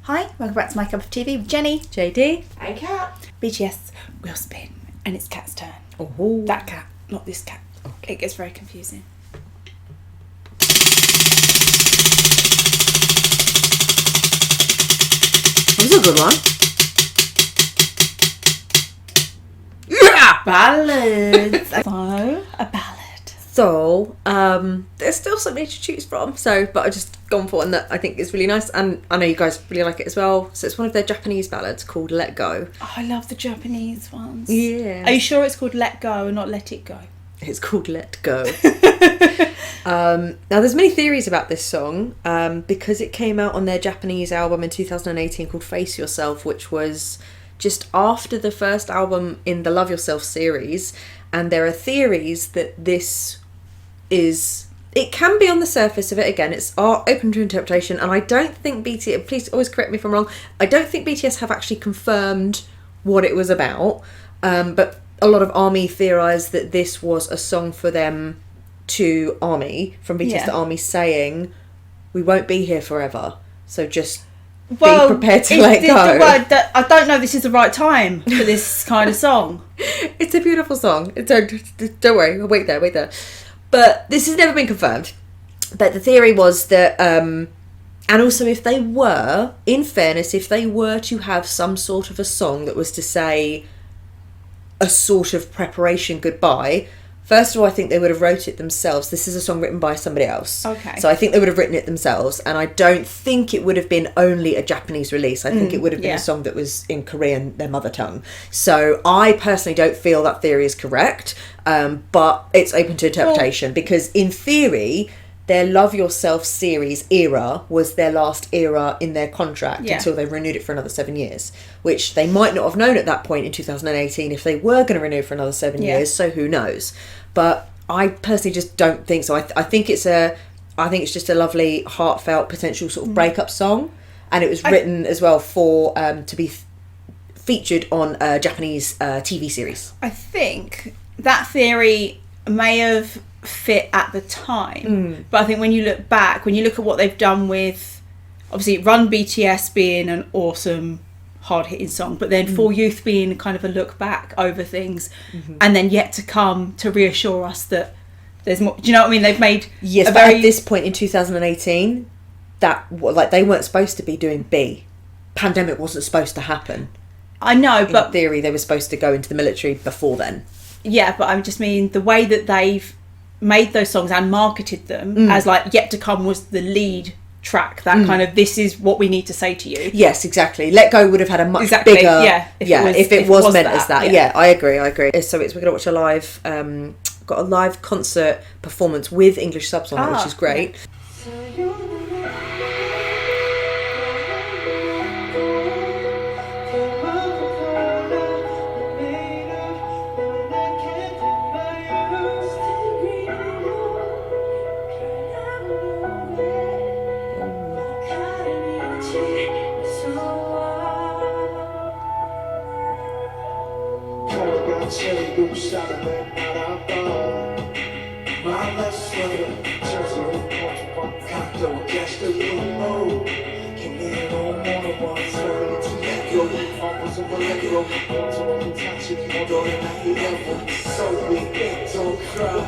Hi, welcome back to My Cup of TV with Jenny, JD. And Cat. BTS will spin, and it's Cat's turn. Oh, That cat, not this cat. Okay. It gets very confusing. that was a good one. Yeah! Ballads. So, a ballad. So, there's still something to choose from. But I've just gone for one that I think is really nice, and I know you guys really like it as well. So it's one of their Japanese ballads called "Let Go." Oh, I love the Japanese ones. Yeah. Are you sure it's called Let Go and not Let It Go? It's called "Let Go." Now, there's many theories about this song because it came out on their Japanese album in 2018 called "Face Yourself," which was just after the first album in the Love Yourself series. And there are theories that this is... It can be on the surface of it, again, it's open to interpretation, and I don't think BTS... Please always correct me if I'm wrong. I don't think BTS have actually confirmed what it was about, but a lot of ARMY theorise that this was a song for them to ARMY, from BTS to ARMY, saying, we won't be here forever, so just... be prepared to let go. I don't know this is the right time for this kind of song. It's a beautiful song. Don't worry, wait there. But this has never been confirmed. But the theory was that, and also if they were, in fairness, if they were to have some sort of a song that was to say a sort of preparation goodbye, first of all, I think they would have wrote it themselves. This is a song written by somebody else. Okay. So I think they would have written it themselves. And I don't think it would have been only a Japanese release. I think it would have been a song that was in Korean, their mother tongue. So I personally don't feel that theory is correct. But it's open to interpretation. Because in theory, their Love Yourself series era was their last era in their contract until they renewed it for another 7 years, which they might not have known at that point in 2018 if they were going to renew for another 7 years, so who knows. But I personally just don't think so. I think it's just a lovely, heartfelt, potential sort of breakup song, and it was written as well for to be featured on a Japanese TV series. I think that theory may have fit at the time, but I think when you look back, when you look at what they've done with, obviously, Run BTS being an awesome hard-hitting song, but then For Youth being kind of a look back over things, and then Yet to Come to reassure us that there's more. Do you know what I mean? They've made but at this point in 2018, that they weren't supposed to be doing B. Pandemic wasn't supposed to happen. I know, but in theory, they were supposed to go into the military before then. Yeah, but I just mean the way that they've made those songs and marketed them as like Yet to Come was the lead track, that kind of, this is what we need to say to you. Yes, exactly. Let Go would have had a much bigger... if it was meant as that. Yeah, I agree. So we're going to watch a live... got a live concert performance with English subs on it, which is great.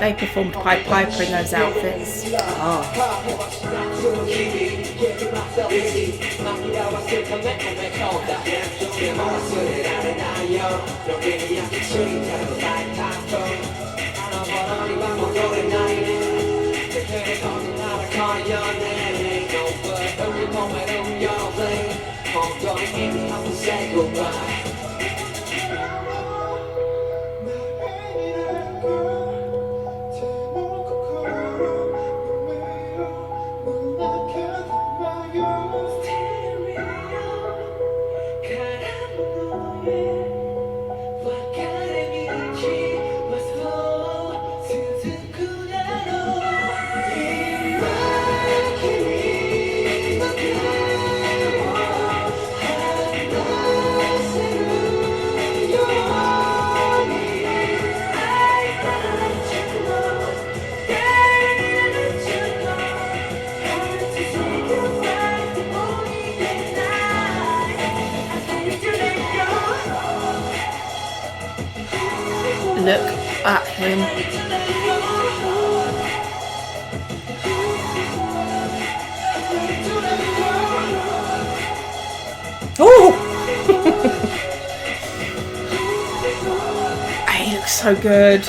They performed Pied Piper in those outfits. at him. Oh! He looks so good.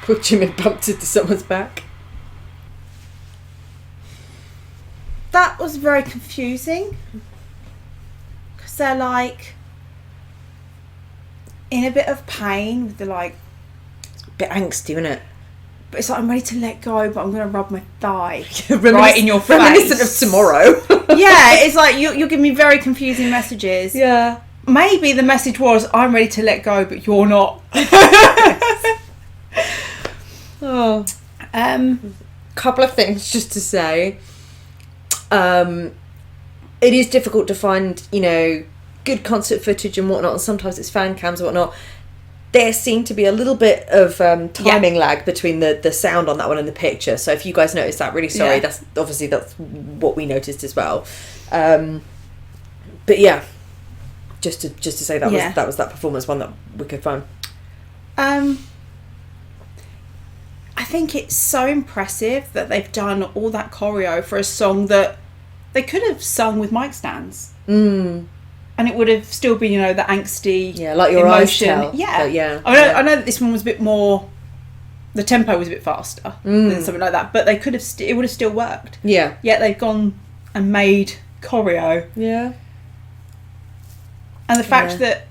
Poor Jimmy bumped into someone's back. That was very confusing. Because they're like in a bit of pain with the like... Bit angsty, isn't it? But it's like, I'm ready to let go, but I'm going to rub my thigh right in your face. Reminiscent of Tomorrow. Yeah, it's like you're giving me very confusing messages. Yeah. Maybe the message was, I'm ready to let go, but you're not. Oh. Couple of things just to say. It is difficult to find, good concert footage and whatnot, and sometimes it's fan cams and whatnot. There seemed to be a little bit of timing lag between the sound on that one and the picture. So if you guys noticed that, really sorry. Yeah. That's what we noticed as well. But yeah, just to say that was that performance one that we could find. I think it's so impressive that they've done all that choreo for a song that they could have sung with mic stands. Mm. And it would have still been, the angsty like your emotion. Eyes Tell. Yeah. I know that this one was a bit more... The tempo was a bit faster than something like that. But they could have... it would have still worked. Yeah. Yet they've gone and made choreo. Yeah. And the fact that,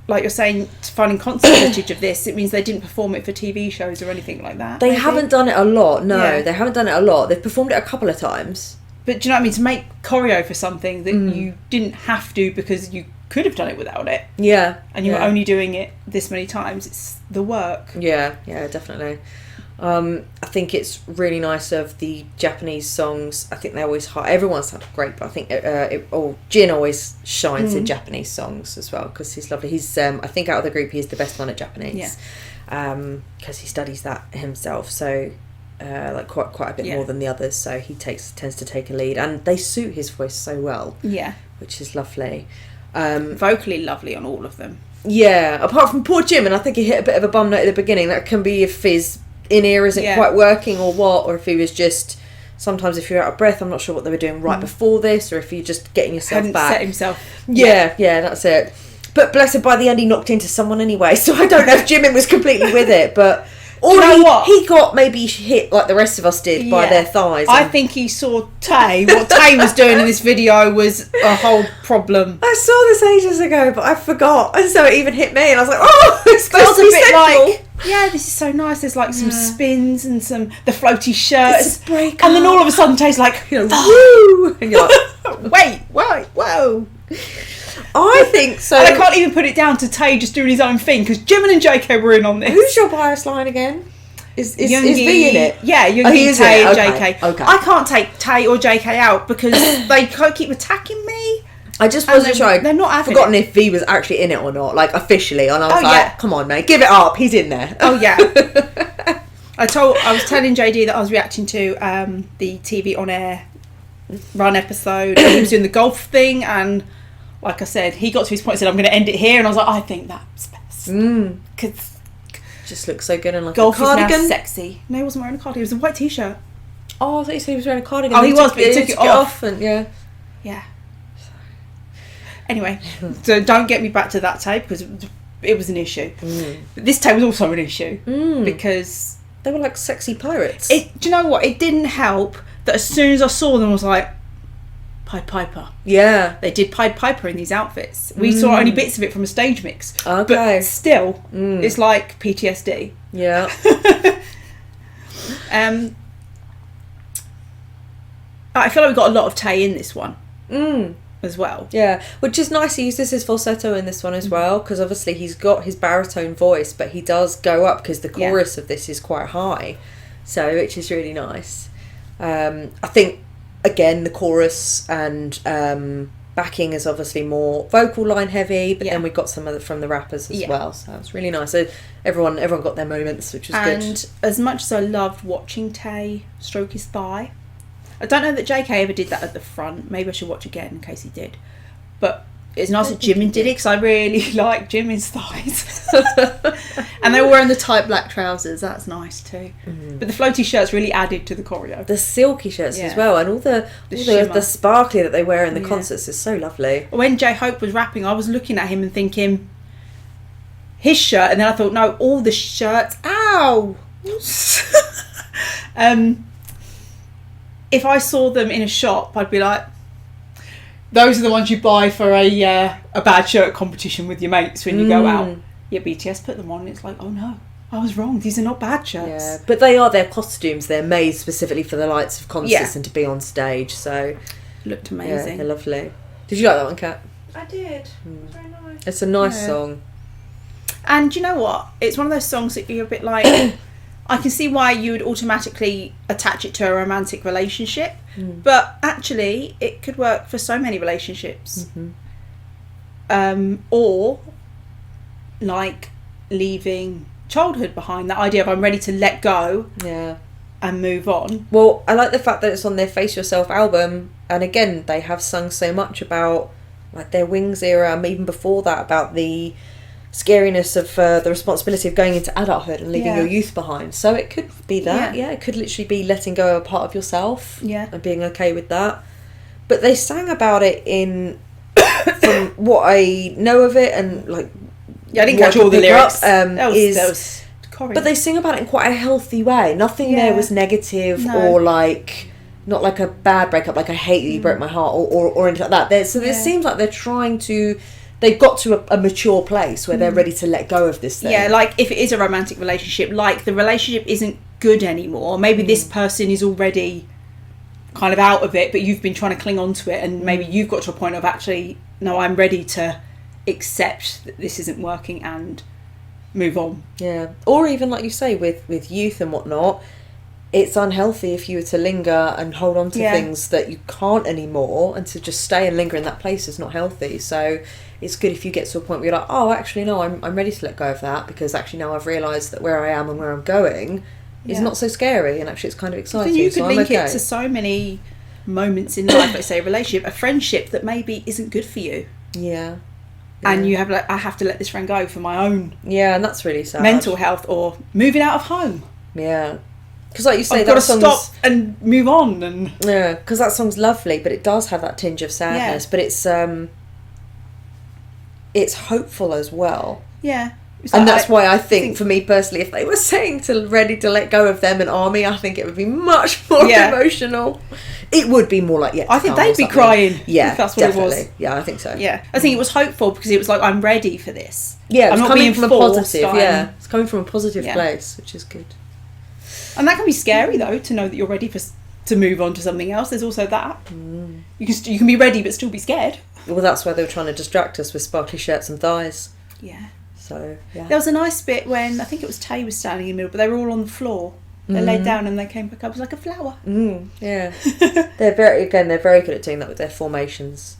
like you're saying, finding concert footage of this, it means they didn't perform it for TV shows or anything like that. They haven't done it a lot. No, they haven't done it a lot. They've performed it a couple of times. But do you know what I mean? To make choreo for something that you didn't have to because you could have done it without it. Yeah. And you were only doing it this many times. It's the work. Yeah, definitely. I think it's really nice of the Japanese songs. I think they always... Everyone sounded great, but I think Jin always shines in Japanese songs as well because he's lovely. He's, I think out of the group, he's the best one at Japanese. because he studies that himself. So like quite a bit more than the others. So he tends to take a lead, and they suit his voice so well. Yeah, which is lovely. Vocally lovely on all of them. Yeah, apart from poor Jim, and I think he hit a bit of a bum note at the beginning. That can be if his in-ear isn't quite working or what, or if he was just... Sometimes if you're out of breath, I'm not sure what they were doing right before this, or if you're just getting yourself back. Set himself. Yeah, that's it. But bless him, by the end he knocked into someone anyway, so I don't know if Jimin was completely with it, but... Or he got maybe hit like the rest of us did by their thighs. I think he saw Tay. What Tay was doing in this video was a whole problem. I saw this ages ago, but I forgot, and so it even hit me, and I was like, "Oh, it's supposed to be sexual." Like, this is so nice. There's like some spins and the floaty shirts, and then all of a sudden Tay's like, "Woo!" and you're like, "Wait, whoa." I think so. And I can't even put it down to Tay just doing his own thing, because Jimin and JK were in on this. Who's your bias line again? Is V in it? Yeah, Yoongi, Tay and JK. Okay. I can't take Tay or JK out because they keep attacking me. I just wasn't sure. They're not having forgotten if V was actually in it or not, like officially. And I was like, come on, mate, give it up. He's in there. Oh, yeah. I was telling JD that I was reacting to the TV on air run episode, and he was doing the golf thing, and like I said, he got to his point and said, I'm going to end it here, and I was like, I think that's best. Because just looks so good in like golf a cardigan. Is now sexy. No, he wasn't wearing a cardigan. It was a white t-shirt. Oh, I thought you said he was wearing a cardigan. Oh, he was, but he took it off. And yeah. Anyway, so don't get me back to that tape, because it was an issue. But this tape was also an issue because they were like sexy pirates. Do you know what? It didn't help that as soon as I saw them, I was like, Pied Piper. Yeah. They did Pied Piper in these outfits. We saw only bits of it from a stage mix. Okay. But still, it's like PTSD. Yeah. I feel like we got a lot of Tay in this one as well. Yeah, which is nice. He uses his falsetto in this one as well, because obviously he's got his baritone voice, but he does go up because the chorus of this is quite high. So, which is really nice. I think... Again, the chorus and backing is obviously more vocal line heavy, but then we got some of it from the rappers as well, so it's really nice. So everyone got their moments, which was good. And as much as I loved watching Tay stroke his thigh, I don't know that JK ever did that at the front. Maybe I should watch again in case he did. But it's nice that Jimin did it, because I really like Jimin's thighs. And they were wearing the tight black trousers. That's nice too. But the floaty shirts really added to the choreo. The silky shirts as well, and all the sparkly that they wear in the concerts is so lovely. When J-Hope was rapping, I was looking at him and thinking, his shirt, and then I thought, no, all the shirts. Ow! If I saw them in a shop, I'd be like, those are the ones you buy for a bad shirt competition with your mates when you go out. Yeah, BTS put them on, and it's like, oh no, I was wrong. These are not bad shirts. Yeah, but they are their costumes. They're made specifically for the lights of concerts and to be on stage. So looked amazing. Yeah, they're lovely. Did you like that one, Kat? I did. It was very nice. It's a nice song. And you know what? It's one of those songs that you're a bit like... I can see why you would automatically attach it to a romantic relationship, but actually it could work for so many relationships. Or like leaving childhood behind, that idea of I'm ready to let go and move on. Well, I like the fact that it's on their Face Yourself album, and again they have sung so much about like their Wings era, even before that, about the scariness of the responsibility of going into adulthood and leaving your youth behind. So it could be that. It could literally be letting go of a part of yourself and being okay with that. But they sang about it in from what I know of it, and like I didn't catch all the lyrics. But they sing about it in quite a healthy way. Nothing there was negative or like not like a bad breakup, like I hate you broke my heart, or anything like that. So it seems like they're trying to... They've got to a mature place where they're ready to let go of this thing. Yeah, like if it is a romantic relationship, like the relationship isn't good anymore. Maybe this person is already kind of out of it, but you've been trying to cling on to it, and maybe you've got to a point of actually, no, I'm ready to accept that this isn't working and move on. Yeah. Or even like you say with youth and whatnot, it's unhealthy if you were to linger and hold on to Yeah. things that you can't anymore, and to just stay and linger in that place is not healthy. So it's good if you get to a point where you're like, oh, actually, no, I'm ready to let go of that, because actually now I've realised that where I am and where I'm going is not so scary, and actually it's kind of exciting. Then you could so link I'm okay. it to so many moments in life, like say a relationship, a friendship that maybe isn't good for you. Yeah. And you have like, I have to let this friend go for my own Yeah, and that's really sad. mental health, or moving out of home. Yeah. Because like you say, I've got to that stop and move on. And yeah, because that song's lovely, but it does have that tinge of sadness. Yeah. But it's hopeful as well. yeah. It's And like, that's why I think, for me personally, if they were saying to ready to let go of them and Army, I think it would be much more emotional. It would be more like, I think they'd be crying. Yeah, if that's what definitely. it was. Yeah, I think so. Yeah, I think it was hopeful because it was like, I'm ready for this. Yeah, I'm it's not coming being from a forced, positive. Yeah, it's coming from a positive place, which is good. And that can be scary though, to know that you're ready to move on to something else. There's also that. You can be ready but still be scared. Well, that's why they were trying to distract us with sparkly shirts and thighs. Yeah. So yeah. There was a nice bit when I think it was Tay was standing in the middle, but they were all on the floor. They laid down and they came back up. It was like a flower. Yeah. They're very good at doing that with their formations.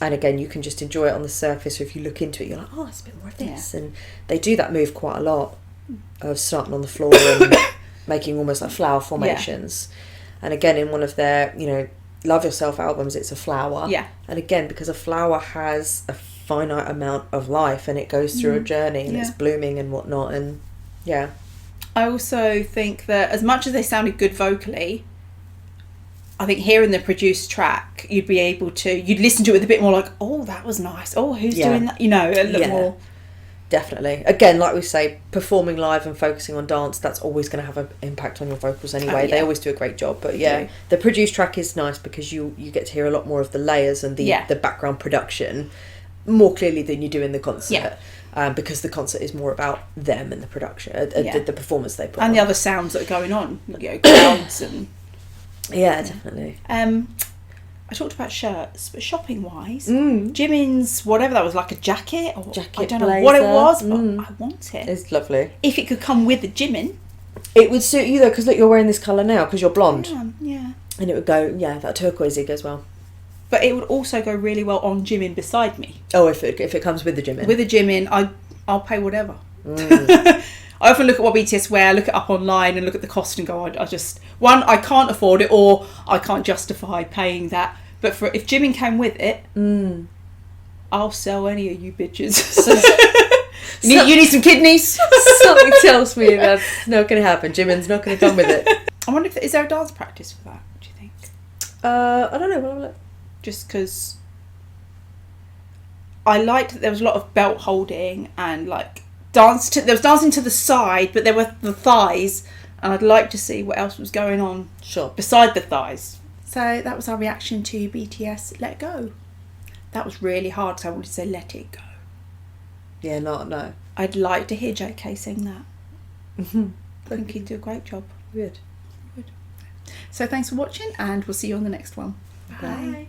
And again, you can just enjoy it on the surface, or if you look into it, you're like, oh, it's a bit more of this. And they do that move quite a lot, of starting on the floor and making almost like flower formations. And again, in one of their, Love Yourself albums, it's a flower. Yeah. And again, because a flower has a finite amount of life and it goes through a journey and it's blooming and whatnot. And yeah. I also think that as much as they sounded good vocally, I think hearing the produced track, you'd listen to it with a bit more like, oh, that was nice. Oh, who's doing that? A little more. Definitely. Again, like we say, performing live and focusing on dance, that's always going to have an impact on your vocals anyway. They always do a great job. But yeah, the produced track is nice because you get to hear a lot more of the layers and the background production more clearly than you do in the concert. Yeah. Because the concert is more about them and the production, the performance they put on. And the other sounds that are going on, crowds and... Yeah, definitely. I talked about shirts, but shopping-wise, Jimin's, whatever that was, like a jacket, or I don't know what it was, but I want it. It's lovely. If it could come with the Jimin. It would suit you though, because look, you're wearing this colour now, because you're blonde. Yeah. And it would go, that turquoisey goes well. But it would also go really well on Jimin beside me. Oh, if it comes with the Jimin. With the Jimin, I'll pay whatever. I often look at what BTS wear, look it up online and look at the cost and go, I can't afford it, or I can't justify paying that. But if Jimin came with it, I'll sell any of you bitches. You need some kidneys? Something tells me that's not going to happen. Jimin's not going to come with it. I wonder is there a dance practice for that, do you think? I don't know. We'll have a look. Just because I liked that there was a lot of belt holding and like there was dancing to the side, but there were the thighs, and I'd like to see what else was going on beside the thighs. So that was our reaction to BTS Let Go. That was really hard because I wanted to say Let It Go. Yeah, no. I'd like to hear JK sing that. I think he'd do a great job. Good. So thanks for watching, and we'll see you on the next one. Bye.